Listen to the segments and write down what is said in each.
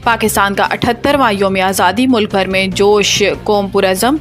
पाकिस्तान का 78वां यौम आज़ादी, मुल्क भर में जोश, कौम पुरज़म,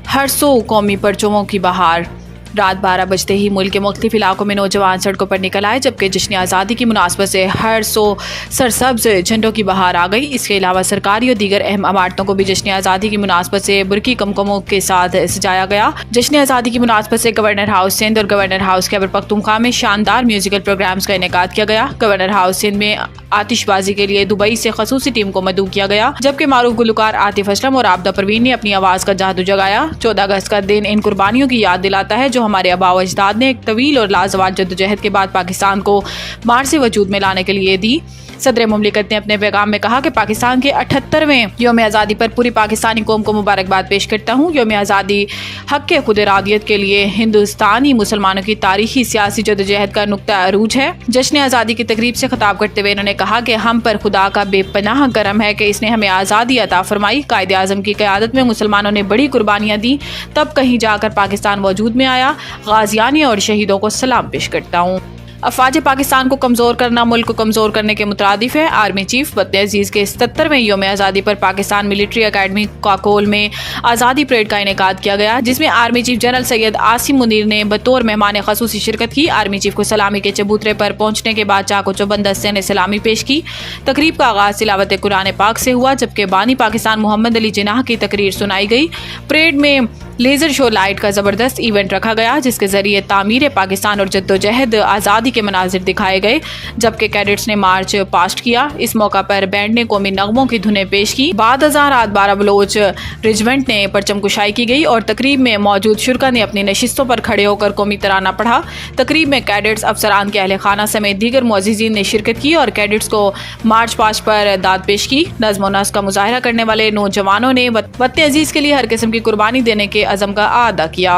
हर सो कौमी परचमों की बहार। रात 12 बजते ही मुल्क के मुख्तलिफ इलाकों में नौजवान सड़कों पर निकल आए, जबकि जश्न आज़ादी की मुनासबत से हर सो सरसब्ज झंडों की बहार आ गई। इसके अलावा सरकारी और दीगर अहम इमारतों को भी जश्न आज़ादी की मुनासबत से बुरकी कमकमों के साथ सजाया गया। जश्न आज़ादी की मुनासबत से गवर्नर हाउस सिंध और गवर्नर हाउस खैबर पख्तूनख्वा में शानदार म्यूजिकल प्रोग्राम्स का इनेकाद किया गया। गवर्नर हाउस सिंध में आतिशबाजी के लिए दुबई से खसूसी टीम को मदऊ किया गया, जबकि मारूफ गुलकार आतिफ असलम और आबदा परवीन ने अपनी आवाज़ का जादू जगाया। 14 अगस्त का दिन इन कुर्बानियों की याद दिलाता है जो हमारे आबा व अजदाद ने एक तवील और लाजवाब जद्दोजहद के बाद पाकिस्तान को मार से वजूद में लाने के लिए दी। सदर मुमलिकत ने अपने पैगाम में कहा कि पाकिस्तान के 78वें यौम आज़ादी पर पूरी पाकिस्तानी कौम को मुबारकबाद पेश करता हूँ। यौम आज़ादी हक के खुद इरादियत के लिए हिंदुस्तानी मुसलमानों की तारीखी सियासी जद्दोजहद का नुक्ता अरूज है। जश्न आज़ादी की तकरीब से खिताब करते हुए इन्होंने कहा कि हम पर खुदा का बेपनाह करम है कि इसने हमें आज़ादी अता फरमाई। कायदे आज़म की क़यादत में मुसलमानों ने बड़ी कुर्बानियाँ दी, तब कहीं जाकर पाकिस्तान वजूद में आया। गाज़ियान और शहीदों को सलाम पेश करता हूँ। अफवाज पाकिस्तान को कमज़ोर करना मुल्क को कमज़ोर करने के मुतरादिफ है। आर्मी चीफ वतन अजीज़ के 77वें यौम आज़ादी पर पाकिस्तान मिलिट्री अकेडमी काकोल में आज़ादी परेड का इनेकाद किया गया, जिसमें army chief general Syed Asim Munir ने बतौर मेहमान खसूसी शिरकत की। आर्मी चीफ को सलामी के चबूतरे पर पहुंचने के बाद चाको चौबंद दस्ते ने सलामी पेश की। तकरीब का आगाज़ तिलावत कुरान पाक से हुआ, जबकि बानी पाकिस्तान मोहम्मद अली जिनाह की तकरीर सुनाई गई। परेड में लेज़र शो लाइट का ज़बरदस्त इवेंट रखा गया, जिसके ज़रिए तामीर पाकिस्तान और जद्दोजहद आज़ादी के मनाजिर दिखाए गए, जबकि कैडेट्स ने मार्च पास्ट किया। इस मौका पर बैंड ने कौमी नगमों की धुनें पेश की। बाद रात 12 बलोच रेजिमेंट ने परचम कुशाई की गई और तकरीब में मौजूद शुरका ने अपनी नशिस्तों पर खड़े होकर कौमी तराना पढ़ा। तकरीब में कैडेट्स, अफसरान के अहले खाना समेत दीगर मुअज़्ज़िज़ीन ने शिरकत की और कैडेट्स को मार्च पास्ट पर दाद पेश की। नज़्म व नस्क़ का मुजाहरा करने वाले नौजवानों ने वतन अजीज़ के लिए हर किस्म की कुर्बानी देने के अज़म का अदा किया।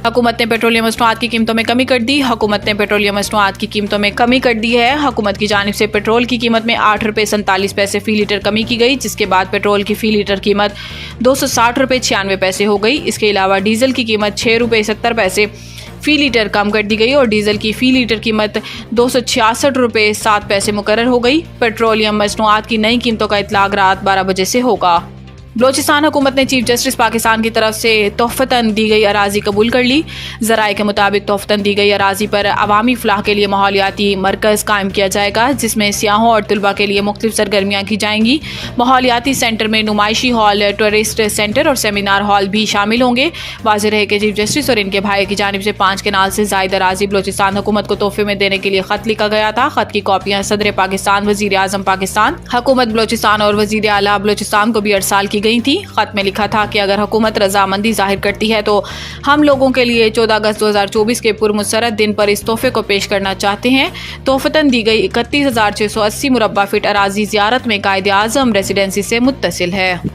हुकूमत ने पेट्रोलियम मसनूआत की कीमतों में कमी कर दी। हुकूमत ने पेट्रोलियम मसनूआत की कीमतों में कमी कर दी है। हुकूमत की जानिब से पेट्रोल की कीमत में 8 रुपये 47 पैसे फ़ी लीटर कमी की गई, जिसके बाद पेट्रोल की फ़ी लीटर कीमत 260 रुपये 96 पैसे हो गई। इसके अलावा डीजल की कीमत 6 रुपये 70 पैसे फ़ी लीटर कम कर दी गई और डीजल की फ़ी लीटर कीमत 266 रुपये 7 पैसे मुकर्रर हो गई। पेट्रोलियम मसनूआत की नई कीमतों का इतलाक रात 12 बजे से होगा। बलोचिस्तान हुकूमत ने चीफ जस्टिस पाकिस्तान की तरफ से तोहफ़तन दी गई अराजी कबूल कर ली। ज़राए के मुताबिक तोहफ़तन दी गई अराजी पर अवामी फ़लाह के लिए माहौलियाती मरकज़ कायम किया जाएगा, जिसमें सियाहों और तलबा के लिए मुख्तलिफ सरगर्मियाँ की जाएंगी। माहौलियाती सेंटर में नुमाइशी हॉल, टूरिस्ट सेंटर और सेमिनार हॉल भी शामिल होंगे। वाज़ेह रहे कि चीफ जस्टिस और इनके भाई की जानिब से 5 कनाल से ज़ायद अराजी बलोचिस्तान हुकूमत को तोहफे में देने के लिए ख़त लिखा गया था। ख़त की कॉपियाँ सदर पाकिस्तान, वज़ीर आज़म पाकिस्तान, हुकूमत बलोचिस्तान और वज़ीर आला बलोचिस्तान को भी अरसाल की गई थी। खत में लिखा था कि अगर हुकूमत रजामंदी जाहिर करती है तो हम लोगों के लिए 14 अगस्त 2024 के पुरमसरत दिन पर इस तोहफे को पेश करना चाहते हैं। तोहफतन दी गई 31,680 मुरब्बा फीट अराजी ज़ियारत में कायदे आज़म रेसिडेंसी से मुत्तसिल है।